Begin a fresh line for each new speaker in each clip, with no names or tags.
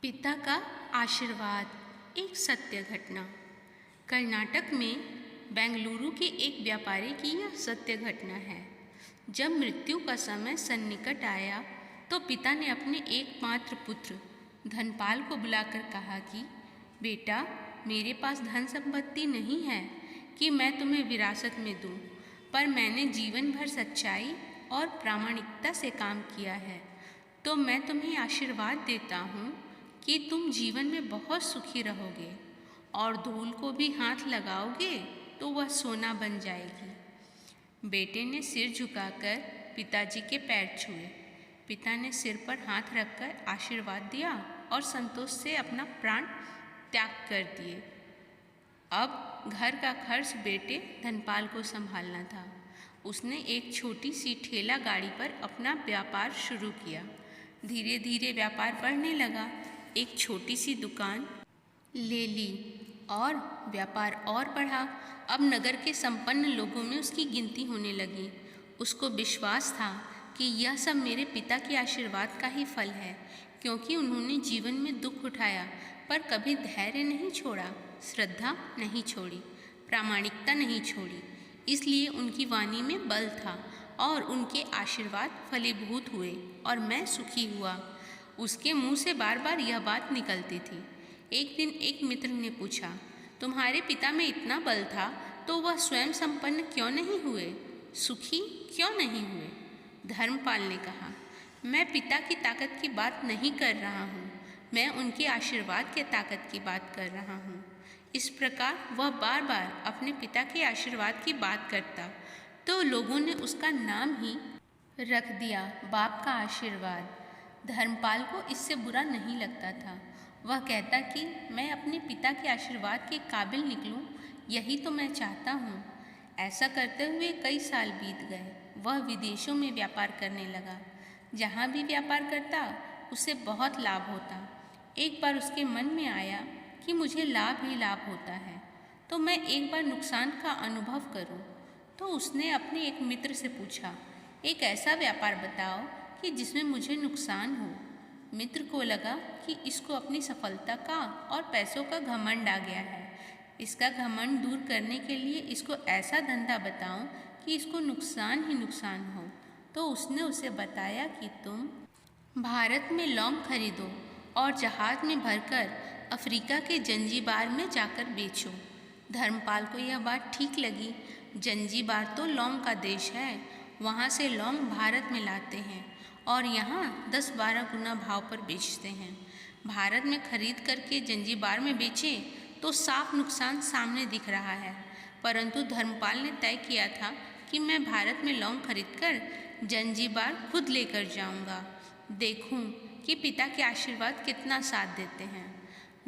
पिता का आशीर्वाद। एक सत्य घटना। कर्नाटक में बेंगलुरु के एक व्यापारी की यह सत्य घटना है। जब मृत्यु का समय सन्निकट आया तो पिता ने अपने एकमात्र पुत्र धनपाल को बुलाकर कहा कि बेटा, मेरे पास धन संपत्ति नहीं है कि मैं तुम्हें विरासत में दूं, पर मैंने जीवन भर सच्चाई और प्रामाणिकता से काम किया है, तो मैं तुम्हें आशीर्वाद देता हूँ कि तुम जीवन में बहुत सुखी रहोगे और धूल को भी हाथ लगाओगे तो वह सोना बन जाएगी। बेटे ने सिर झुकाकर पिताजी के पैर छुए। पिता ने सिर पर हाथ रखकर आशीर्वाद दिया और संतोष से अपना प्राण त्याग कर दिए। अब घर का खर्च बेटे धनपाल को संभालना था। उसने एक छोटी सी ठेला गाड़ी पर अपना व्यापार शुरू किया। धीरे धीरे व्यापार बढ़ने लगा। एक छोटी सी दुकान ले ली और व्यापार और बढ़ा। अब नगर के संपन्न लोगों में उसकी गिनती होने लगी। उसको विश्वास था कि यह सब मेरे पिता के आशीर्वाद का ही फल है, क्योंकि उन्होंने जीवन में दुख उठाया पर कभी धैर्य नहीं छोड़ा, श्रद्धा नहीं छोड़ी, प्रामाणिकता नहीं छोड़ी। इसलिए उनकी वाणी में बल था और उनके आशीर्वाद फलीभूत हुए और मैं सुखी हुआ। उसके मुंह से बार बार यह बात निकलती थी। एक दिन एक मित्र ने पूछा, तुम्हारे पिता में इतना बल था तो वह स्वयं संपन्न क्यों नहीं हुए, सुखी क्यों नहीं हुए? धर्मपाल ने कहा, मैं पिता की ताकत की बात नहीं कर रहा हूँ, मैं उनके आशीर्वाद के ताकत की बात कर रहा हूँ। इस प्रकार वह बार बार अपने पिता के आशीर्वाद की बात करता तो लोगों ने उसका नाम ही रख दिया, बाप का आशीर्वाद। धर्मपाल को इससे बुरा नहीं लगता था। वह कहता कि मैं अपने पिता के आशीर्वाद के काबिल निकलूं, यही तो मैं चाहता हूँ। ऐसा करते हुए कई साल बीत गए। वह विदेशों में व्यापार करने लगा। जहाँ भी व्यापार करता उसे बहुत लाभ होता। एक बार उसके मन में आया कि मुझे लाभ ही लाभ होता है, तो मैं एक बार नुकसान का अनुभव करूं। तो उसने अपने एक मित्र से पूछा, एक ऐसा व्यापार बताओ कि जिसमें मुझे नुकसान हो। मित्र को लगा कि इसको अपनी सफलता का और पैसों का घमंड आ गया है। इसका घमंड दूर करने के लिए इसको ऐसा धंधा बताऊं कि इसको नुकसान ही नुकसान हो। तो उसने उसे बताया कि तुम भारत में लौंग खरीदो और जहाज में भरकर अफ्रीका के जंजीबार में जाकर बेचो। धर्मपाल को यह बात ठीक लगी। जंजीबार तो लौंग का देश है, वहाँ से लौंग भारत में लाते हैं और यहाँ 10-12 गुना भाव पर बेचते हैं। भारत में खरीद करके जंजीबार में बेचे तो साफ नुकसान सामने दिख रहा है, परंतु धर्मपाल ने तय किया था कि मैं भारत में लौंग खरीदकर जंजीबार खुद लेकर जाऊंगा, देखूं कि पिता के आशीर्वाद कितना साथ देते हैं।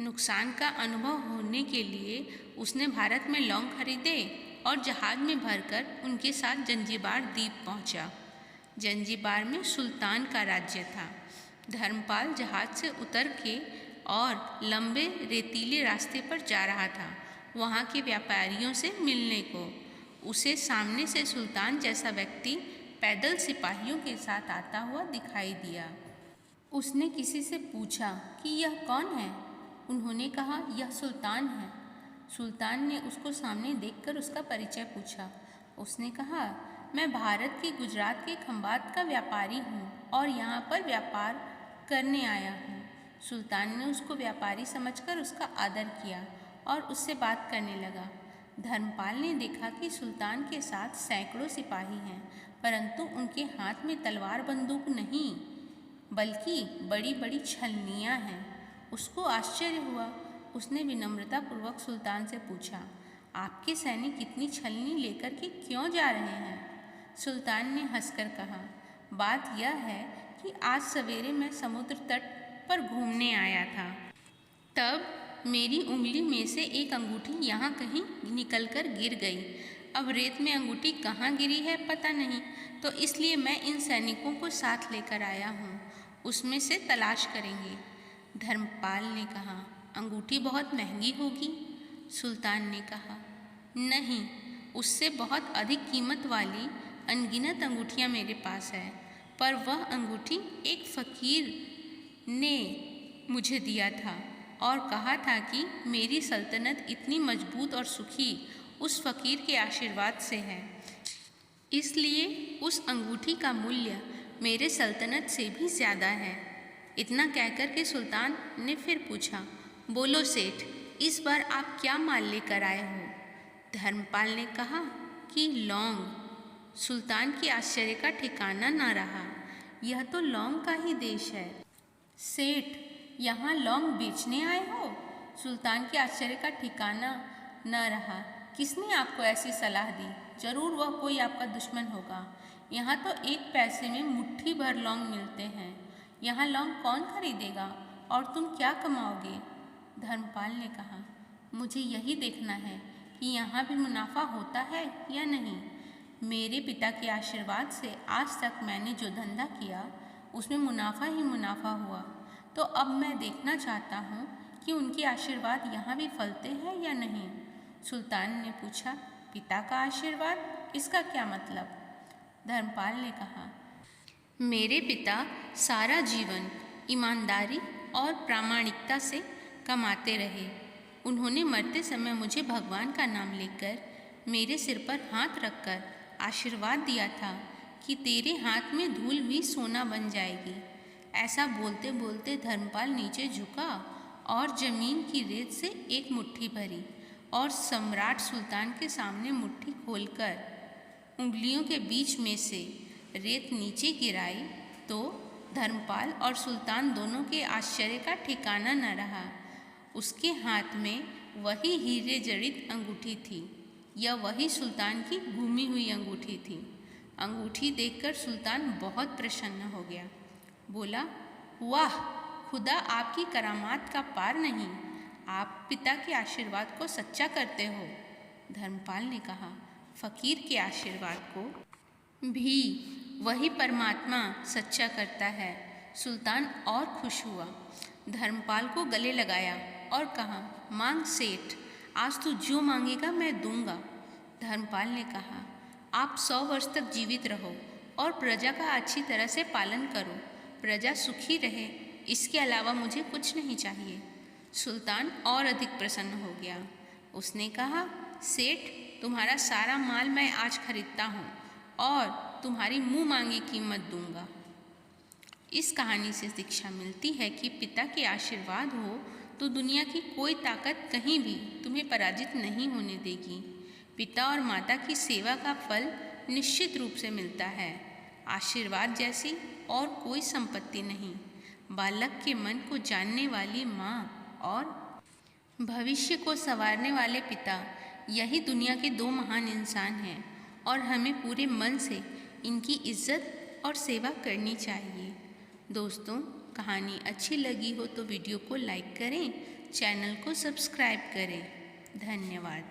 नुकसान का अनुभव होने के लिए उसने भारत में लौंग खरीदे और जहाज में भरकर उनके साथ जंजीबार द्वीप पहुंचा। जंजीबार में सुल्तान का राज्य था। धर्मपाल जहाज से उतर के और लंबे रेतीले रास्ते पर जा रहा था वहाँ के व्यापारियों से मिलने को। उसे सामने से सुल्तान जैसा व्यक्ति पैदल सिपाहियों के साथ आता हुआ दिखाई दिया। उसने किसी से पूछा कि यह कौन है? उन्होंने कहा, यह सुल्तान है। सुल्तान ने उसको सामने देखकर उसका परिचय पूछा। उसने कहा, मैं भारत के गुजरात के खंबात का व्यापारी हूँ और यहाँ पर व्यापार करने आया हूँ। सुल्तान ने उसको व्यापारी समझकर उसका आदर किया और उससे बात करने लगा। धर्मपाल ने देखा कि सुल्तान के साथ सैकड़ों सिपाही हैं, परंतु उनके हाथ में तलवार बंदूक नहीं, बल्कि बड़ी बड़ी छलनियाँ हैं। उसको आश्चर्य हुआ। उसने विनम्रतापूर्वक सुल्तान से पूछा, आपके सैनिक इतनी छलनी लेकर के क्यों जा रहे हैं? सुल्तान ने हंसकर कहा, बात यह है कि आज सवेरे मैं समुद्र तट पर घूमने आया था, तब मेरी उंगली में से एक अंगूठी यहाँ कहीं निकलकर गिर गई। अब रेत में अंगूठी कहाँ गिरी है पता नहीं, तो इसलिए मैं इन सैनिकों को साथ लेकर आया हूँ, उसमें से तलाश करेंगे। धर्मपाल ने कहा, अंगूठी बहुत महंगी होगी? सुल्तान ने कहा, नहीं, उससे बहुत अधिक कीमत वाली अनगिनत अंगूठियाँ मेरे पास है, पर वह अंगूठी एक फ़कीर ने मुझे दिया था और कहा था कि मेरी सल्तनत इतनी मजबूत और सुखी उस फ़कीर के आशीर्वाद से है, इसलिए उस अंगूठी का मूल्य मेरे सल्तनत से भी ज़्यादा है। इतना कहकर के सुल्तान ने फिर पूछा, बोलो सेठ, इस बार आप क्या माल लेकर आए हो? धर्मपाल ने कहा कि लौंग। सुल्तान के आश्चर्य का ठिकाना न रहा। यह तो लौंग का ही देश है। सेठ, यहाँ लौंग बेचने आए हो? सुल्तान के आश्चर्य का ठिकाना न रहा। किसने आपको ऐसी सलाह दी? जरूर वह कोई आपका दुश्मन होगा। यहाँ तो 1 पैसे में मुट्ठी भर लौंग मिलते हैं। यहाँ लौंग कौन खरीदेगा और तुम क्या कमाओगे? धर्मपाल ने कहा, मुझे यही देखना है कि यहाँ भी मुनाफा होता है या नहीं। मेरे पिता के आशीर्वाद से आज तक मैंने जो धंधा किया उसमें मुनाफा ही मुनाफा हुआ, तो अब मैं देखना चाहता हूँ कि उनके आशीर्वाद यहाँ भी फलते हैं या नहीं। सुल्तान ने पूछा, पिता का आशीर्वाद, इसका क्या मतलब? धर्मपाल ने कहा, मेरे पिता सारा जीवन ईमानदारी और प्रामाणिकता से कमाते रहे। उन्होंने मरते समय मुझे भगवान का नाम लेकर मेरे सिर पर हाथ रखकर आशीर्वाद दिया था कि तेरे हाथ में धूल भी सोना बन जाएगी। ऐसा बोलते बोलते धर्मपाल नीचे झुका और जमीन की रेत से एक मुट्ठी भरी और सम्राट सुल्तान के सामने मुट्ठी खोलकर उंगलियों के बीच में से रेत नीचे गिराई तो धर्मपाल और सुल्तान दोनों के आश्चर्य का ठिकाना न रहा। उसके हाथ में वही हीरे जड़ित अंगूठी थी। यह वही सुल्तान की घूमी हुई अंगूठी थी। अंगूठी देखकर सुल्तान बहुत प्रसन्न हो गया। बोला, वाह, खुदा आपकी करामात का पार नहीं। आप पिता के आशीर्वाद को सच्चा करते हो। धर्मपाल ने कहा, फ़कीर के आशीर्वाद को भी वही परमात्मा सच्चा करता है। सुल्तान और खुश हुआ, धर्मपाल को गले लगाया और कहा, मांग सेठ, आज तू जो मांगेगा मैं दूंगा। धर्मपाल ने कहा, आप 100 वर्ष तक जीवित रहो और प्रजा का अच्छी तरह से पालन करो। प्रजा सुखी रहे, इसके अलावा मुझे कुछ नहीं चाहिए। सुल्तान और अधिक प्रसन्न हो गया। उसने कहा, सेठ, तुम्हारा सारा माल मैं आज खरीदता हूँ और तुम्हारी मुँह मांगी कीमत दूंगा। इस कहानी से शिक्षा मिलती है कि पिता के आशीर्वाद हो तो दुनिया की कोई ताकत कहीं भी तुम्हें पराजित नहीं होने देगी। पिता और माता की सेवा का फल निश्चित रूप से मिलता है। आशीर्वाद जैसी और कोई संपत्ति नहीं। बालक के मन को जानने वाली माँ और भविष्य को संवारने वाले पिता, यही दुनिया के 2 महान इंसान हैं और हमें पूरे मन से इनकी इज्जत और सेवा करनी चाहिए। दोस्तों, कहानी अच्छी लगी हो तो वीडियो को लाइक करें, चैनल को सब्सक्राइब करें। धन्यवाद।